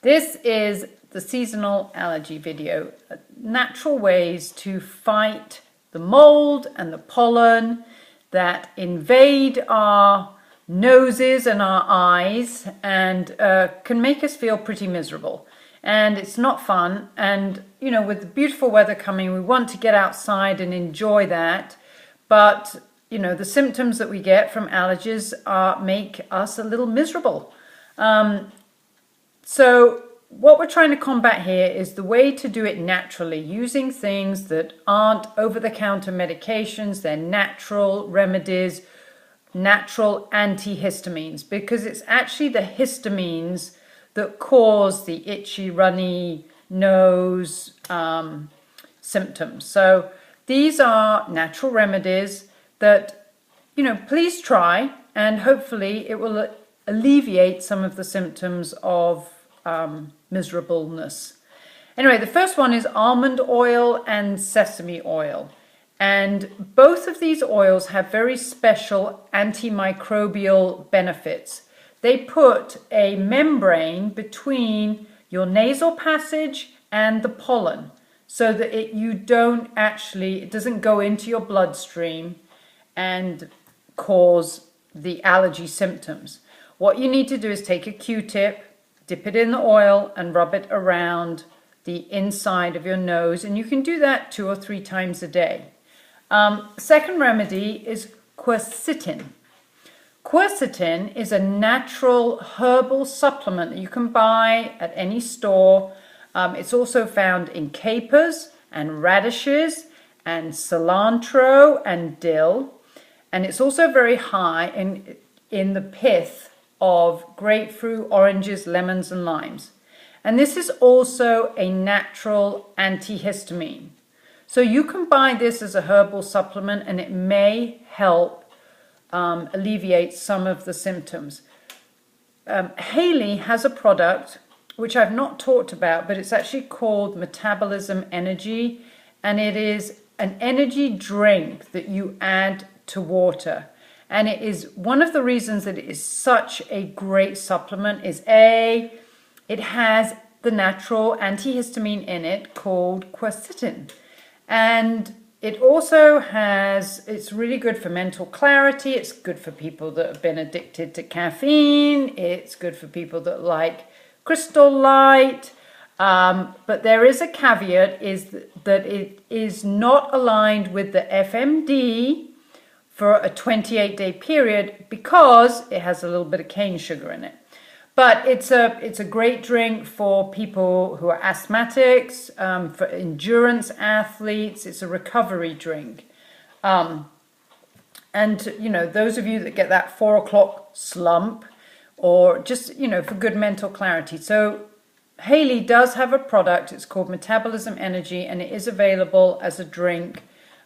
This is the seasonal allergy video, natural ways to fight the mold and the pollen that invade our noses and our eyes and can make us feel pretty miserable. And it's not fun. And, you know, with the beautiful weather coming, we want to get outside and enjoy that. But, you know, the symptoms that we get from allergies make us a little miserable. So what we're trying to combat here is the way to do it naturally, using things that aren't over-the-counter medications. They're natural remedies, natural antihistamines, because it's actually the histamines that cause the itchy, runny nose symptoms. So these are natural remedies that, you know, please try, and hopefully it will alleviate some of the symptoms of miserableness. Anyway, the first one is almond oil and sesame oil. And both of these oils have very special antimicrobial benefits. They put a membrane between your nasal passage and the pollen so that it doesn't go into your bloodstream and cause the allergy symptoms. What you need to do is take a Q-tip, dip it in the oil and rub it around the inside of your nose, and you can do that 2 or 3 times a day. Second remedy is quercetin. Quercetin is a natural herbal supplement that you can buy at any store. It's also found in capers and radishes and cilantro and dill, and it's also very high in the pith of grapefruit, oranges, lemons, and limes. And this is also a natural antihistamine. So you can buy this as a herbal supplement, and it may help alleviate some of the symptoms. Haley has a product which I've not talked about, but it's actually called Metabolism Energy, and it is an energy drink that you add to water. And it is one of the reasons that it is such a great supplement is it has the natural antihistamine in it called quercetin. And it also it's really good for mental clarity. It's good for people that have been addicted to caffeine. It's good for people that like crystal light. But there is a caveat, is that it is not aligned with the FMD for a 28-day period because it has a little bit of cane sugar in it. But it's a great drink for people who are asthmatics, for endurance athletes. It's a recovery drink. And, you know, those of you that get that 4 o'clock slump, or just, you know, for good mental clarity. So Haley does have a product. It's called Metabolism Energy, and it is available as a drink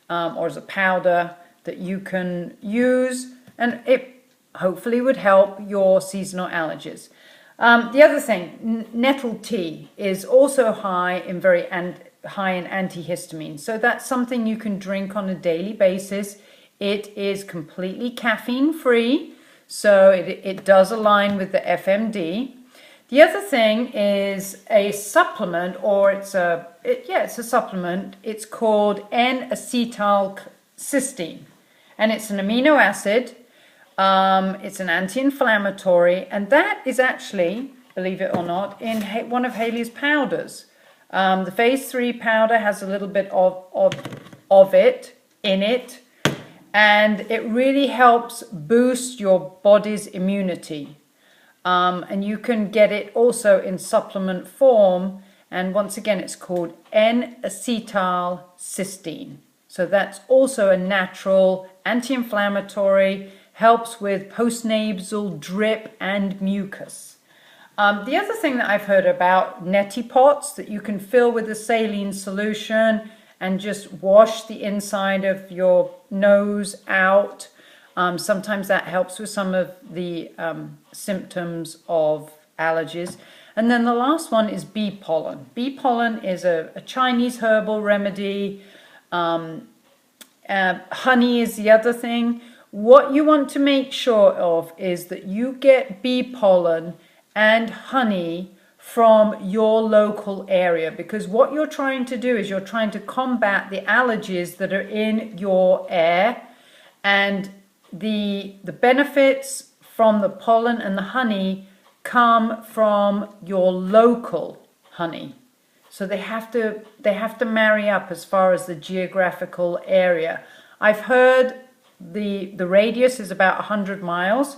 or as a powder that you can use, and it hopefully would help your seasonal allergies. The other thing, nettle tea is also high in antihistamine, so that's something you can drink on a daily basis. It is completely caffeine free, so it does align with the FMD. The other thing is a supplement, or it's a supplement. It's called N-acetylcysteine. And it's an amino acid, it's an anti-inflammatory, and that is actually, believe it or not, in one of Haley's powders. The phase 3 powder has a little bit of it in it, and it really helps boost your body's immunity. And you can get it also in supplement form, and once again, it's called N-acetylcysteine. So that's also a natural anti-inflammatory, helps with postnasal drip and mucus. The other thing that I've heard about, neti pots that you can fill with a saline solution and just wash the inside of your nose out. Sometimes that helps with some of the symptoms of allergies. And then the last one is bee pollen. Bee pollen is a Chinese herbal remedy. Honey is the other thing. What you want to make sure of is that you get bee pollen and honey from your local area, because what you're trying to do is you're trying to combat the allergies that are in your air, and the benefits from the pollen and the honey come from your local honey. So they have to marry up as far as the geographical area. I've heard the radius is about 100 miles.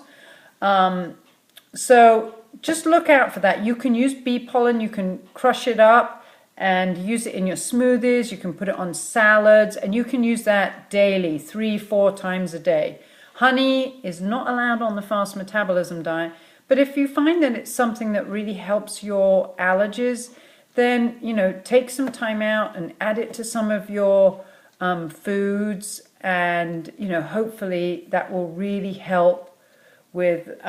So just look out for that. You can use bee pollen, you can crush it up and use it in your smoothies, you can put it on salads, and you can use that daily, 3-4 times a day. Honey is not allowed on the fast metabolism diet, but if you find that it's something that really helps your allergies, then, you know, take some time out and add it to some of your foods, and, you know, hopefully that will really help with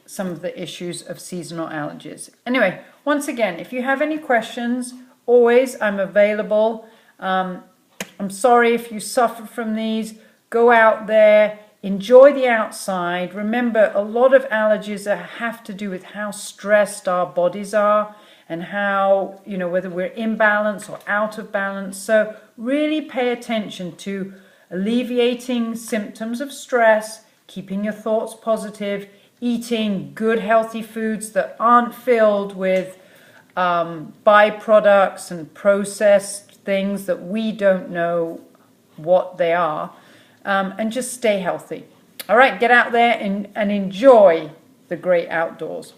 some of the issues of seasonal allergies. Anyway, once again, if you have any questions, always I'm available. I'm sorry if you suffer from these. Go out there, enjoy the outside. Remember, a lot of allergies have to do with how stressed our bodies are and how, you know, whether we're in balance or out of balance. So really pay attention to alleviating symptoms of stress, keeping your thoughts positive, eating good healthy foods that aren't filled with byproducts and processed things that we don't know what they are, and just stay healthy. All right, get out there and enjoy the great outdoors.